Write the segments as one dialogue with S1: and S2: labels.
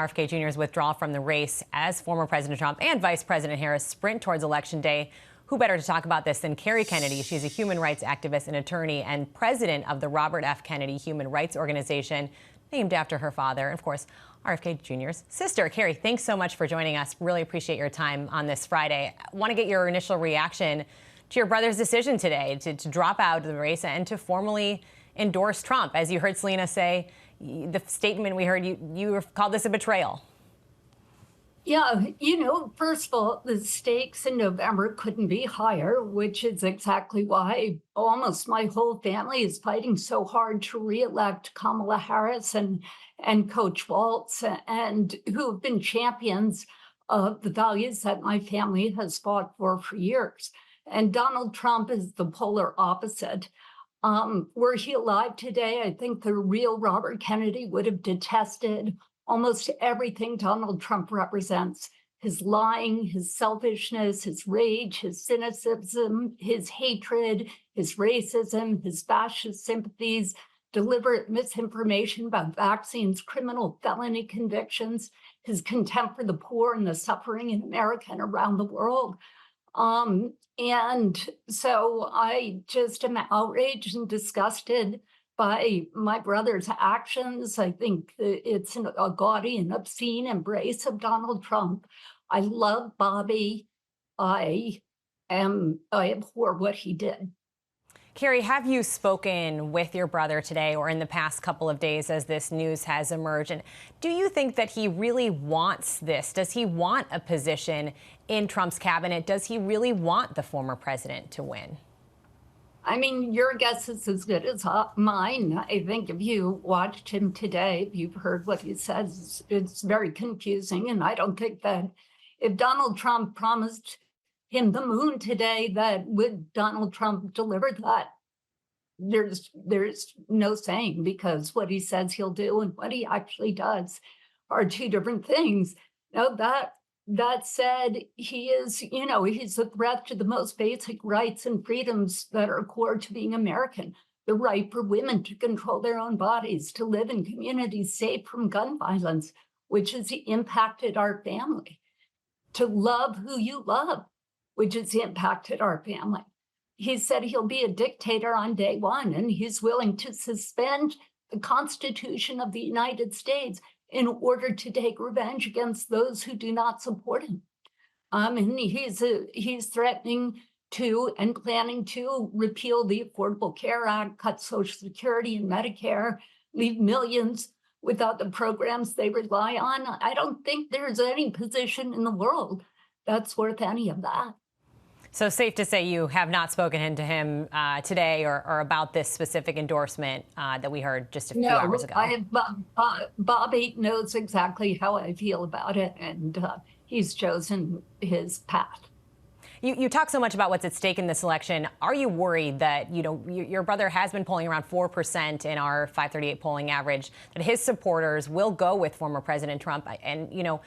S1: RFK Jr.'s withdrawal from the race as former President Trump and Vice President Harris sprint towards Election Day. Who better to talk about this than Kerry Kennedy? She's a human rights activist and attorney and president of the Robert F. Kennedy Human Rights Organization, named after her father, and of course, RFK Jr.'s sister. Kerry, thanks so much for joining us. Really appreciate your time on this Friday. I want to get your initial reaction to your brother's decision today to drop out of the race and to formally endorse Trump. As you heard Selena say, the statement we heard, you called this a betrayal.
S2: Yeah, first of all, the stakes in November couldn't be higher, which is exactly why almost my whole family is fighting so hard to reelect Kamala Harris and Coach Waltz, and who have been champions of the values that my family has fought for years. And Donald Trump is the polar opposite. Were he alive today, I think the real Robert Kennedy would have detested almost everything Donald Trump represents: his lying, his selfishness, his rage, his cynicism, his hatred, his racism, his fascist sympathies, deliberate misinformation about vaccines, criminal felony convictions, his contempt for the poor and the suffering in America and around the world. And so I just am outraged and disgusted by my brother's actions. I think it's a gaudy and obscene embrace of Donald Trump. I love Bobby. I abhor what he did.
S1: Kerry, have you spoken with your brother today or in the past couple of days as this news has emerged? And do you think that he really wants this? Does he want a position in Trump's cabinet? Does he really want the former president to win?
S2: I mean, your guess is as good as mine. I think if you watched him today, if you've heard what he says, it's very confusing. And I don't think that if Donald Trump promised him the moon today, that would Donald Trump deliver that? There's no saying, because what he says he'll do and what he actually does are two different things. Now, that said, he is, he's a threat to the most basic rights and freedoms that are core to being American. The right for women to control their own bodies, to live in communities safe from gun violence, which has impacted our family. To love who you love, which has impacted our family. He said he'll be a dictator on day one, and he's willing to suspend the Constitution of the United States in order to take revenge against those who do not support him. And he's threatening to and planning to repeal the Affordable Care Act, cut Social Security and Medicare, leave millions without the programs they rely on. I don't think there's any position in the world that's worth any of that.
S1: So safe to say you have not spoken to him today or about this specific endorsement that we heard just a few hours ago?
S2: Bobby knows exactly how I feel about it, and he's chosen his path.
S1: You talk so much about what's at stake in this election. Are you worried that, your brother has been polling around 4% in our 538 polling average, that his supporters will go with former President Trump? And,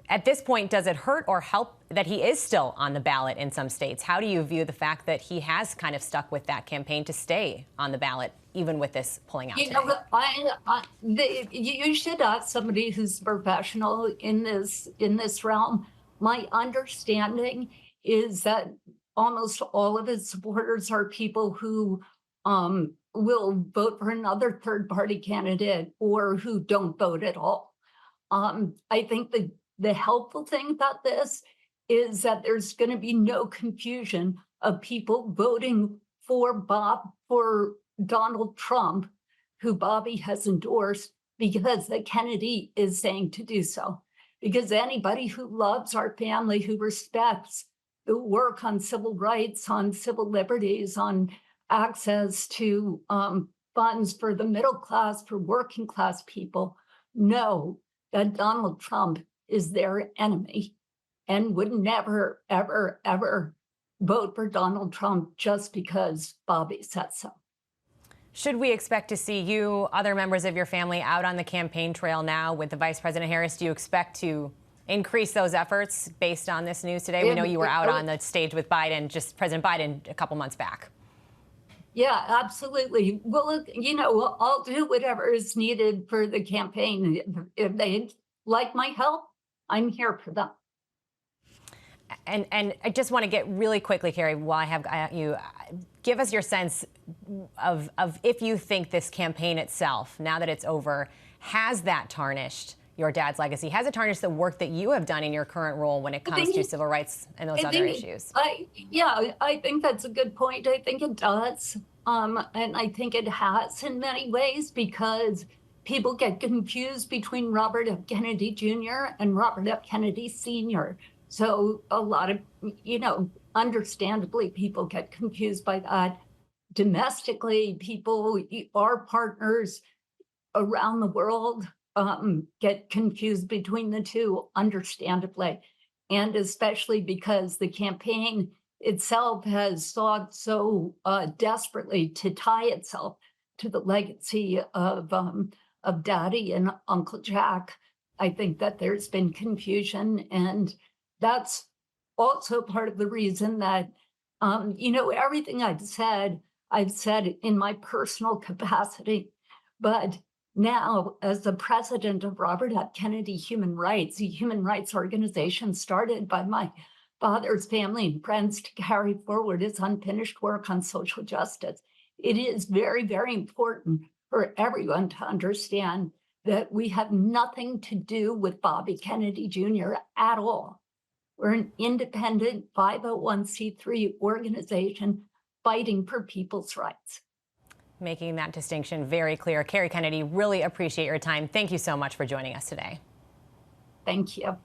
S1: at this point, does it hurt or help that he is still on the ballot in some states? How do you view the fact that he has kind of stuck with that campaign to stay on the ballot, even with this pulling out today?
S2: You should ask somebody who's professional in this realm. My understanding is that almost all of his supporters are people who will vote for another third-party candidate or who don't vote at all. I think the helpful thing about this is that there's going to be no confusion of people voting for Donald Trump, who Bobby has endorsed, because the Kennedy is saying to do so. Because anybody who loves our family, who respects the work on civil rights, on civil liberties, on access to funds for the middle class, for working class people, know that Donald Trump is their enemy and would never, ever, ever vote for Donald Trump just because Bobby said so.
S1: Should we expect to see you, other members of your family, out on the campaign trail now with the Vice President Harris? Do you expect to increase those efforts based on this news today? We know you were out on the stage with President Biden a couple months back.
S2: Yeah, absolutely. Well, look, I'll do whatever is needed for the campaign. If they like my help, I'm here for them.
S1: And I just want to get really quickly, Kerry, while I have you, give us your sense of if you think this campaign itself, now that it's over, has that tarnished your dad's legacy? Has it tarnished the work that you have done in your current role when it comes to civil rights and those other issues?
S2: I think that's a good point. I think it does. And I think it has in many ways, because people get confused between Robert F. Kennedy Jr. and Robert F. Kennedy Sr. So a lot of, understandably, people get confused by that. Domestically, people, our partners around the world, get confused between the two, understandably. And especially because the campaign itself has sought so desperately to tie itself to the legacy of Daddy and Uncle Jack. I think that there's been confusion, and that's also part of the reason that, everything I've said in my personal capacity. But now, as the president of Robert F. Kennedy Human Rights, a human rights organization started by my father's family and friends to carry forward its unfinished work on social justice, it is very, very important for everyone to understand that we have nothing to do with Bobby Kennedy Jr. at all. We're an independent 501c3 organization fighting for people's rights.
S1: Making that distinction very clear. Kerry Kennedy, really appreciate your time. Thank you so much for joining us today.
S2: Thank you.